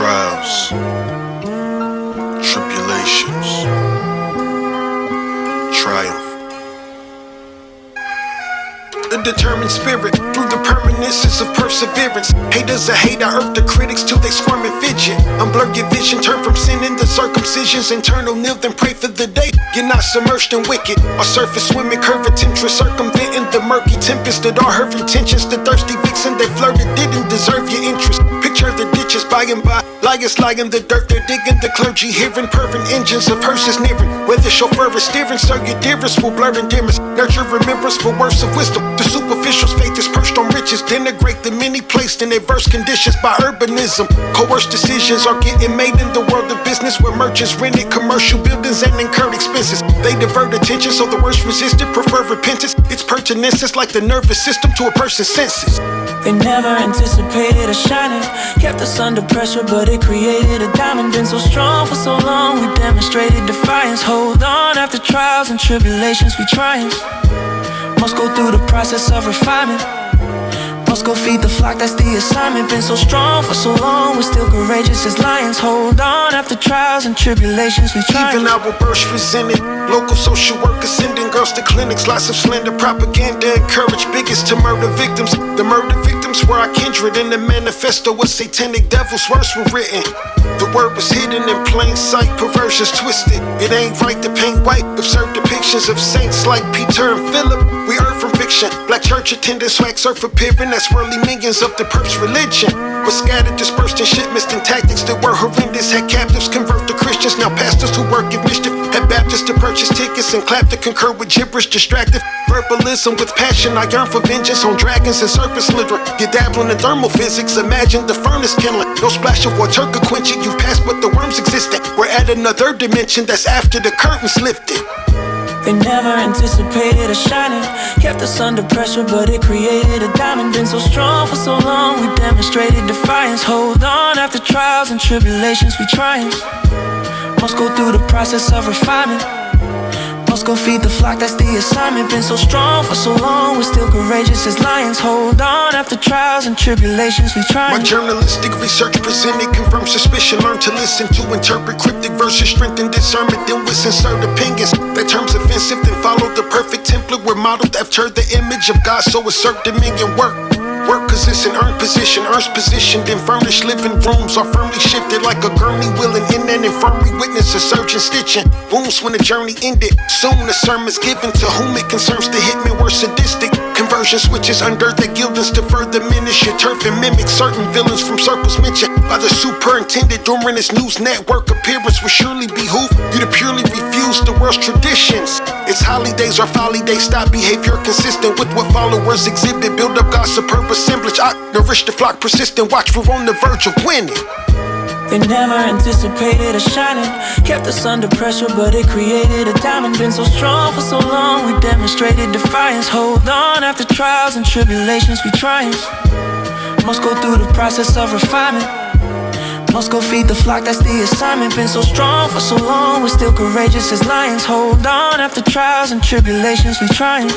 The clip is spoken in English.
trials, tribulations, triumph. A determined spirit through the permanences of perseverance. Haters are hate, I irk the critics till they squirm and fidget. Unblur your vision, turn from sin into circumcisions. Internal kneel, then pray for the day you're not submerged in wicked. Our surface swimming, curvature, circumventing the murky tempest that are her intentions. The thirsty vixen they flirted didn't deserve your interest. Picture the ditches by and by, liars lie in the dirt, they're digging. The clergy hearing fervent engines of hearses nearing. Where the chauffeur is steering, so your dearest will blur and dimmest. Nurture remembrance for words of wisdom. The superficial's faith is perched on riches. Denigrate the many placed in adverse conditions by urbanism. Coerced decisions are getting made in the world of business, where merchants rented commercial buildings and incurred expenses. They divert attention so the worst resisted prefer repentance. Its pertinence is like the nervous system to a person's senses. They never anticipated us shining, kept us under pressure, but it created a diamond. Been so strong for so long, we demonstrated defiance. Hold on, after trials and tribulations we triumph. Must go through the process of refinement. Must go feed the flock, that's the assignment. Been so strong for so long, we're still courageous as lions. Hold on, after trials and tribulations we triumph. Even our burst resented. Local social workers sending girls to clinics. Lots of slender propaganda encourage bigots to murder victims. The murder victims were our kindred. In the manifesto with satanic devils words were written. The word was hidden in plain sight, perversions twisted. It ain't right to paint white absurd depictions of saints like Peter and Philip. We earn from fiction. Black church attendance, swag surf appearing. That's worldly minions of the perp's religion. Was scattered, dispersed in shipments and tactics that were horrendous. Had captives convert to Christians. Now pastors who work in mischief. Had Baptists to purchase tickets and clap to concur with gibberish. Distracted verbalism with passion. I yearn for vengeance on dragons and serpents littering. You dabbling in thermal physics. Imagine the furnace kindling. No splash of water could quench it. You passed but the worms existed. We're at another dimension that's after the curtains lifted. They never anticipated us shining, kept us under pressure, but it created a diamond. Been so strong for so long, we demonstrated defiance. Hold on, after trials and tribulations we triumph. Must go through the process of refinement. Must go feed the flock, that's the assignment. Been so strong for so long, we're still courageous as lions. Hold on, after trials and tribulations we triumph. My journalistic research presented confirmed suspicion. Learn to listen to interpret cryptic verses, strengthen discernment, then with sincere opinions. That term's offensive, then follow the perfect template. We're modeled after the image of God, so assert dominion. Work cause it's an earned position, earns position, then furnished living rooms are firmly shifted like a gurney wheeling in an infirmary. Witness a surgeon stitching wounds when the journey ended. Soon the sermon's given to whom it concerns. The hitmen were sadistic. Conversion switches under the gildings to further diminish your turf and mimic certain villains from circles mentioned by the superintendent during his news network appearance. Would surely behoove you to purely refuse the world's traditions. Its holidays are folly, they stop behavior consistent with what followers exhibit. Build up God's superb assemblage, I nourish the flock persistent. Watch, we're on the verge of winning. They never anticipated us shining, kept us under pressure, but it created a diamond. Been so strong for so long, we demonstrated defiance. Hold on, after trials and tribulations we triumph. Must go through the process of refinement. Must go feed the flock, that's the assignment. Been so strong for so long, we're still courageous as lions. Hold on, after trials and tribulations we triumph.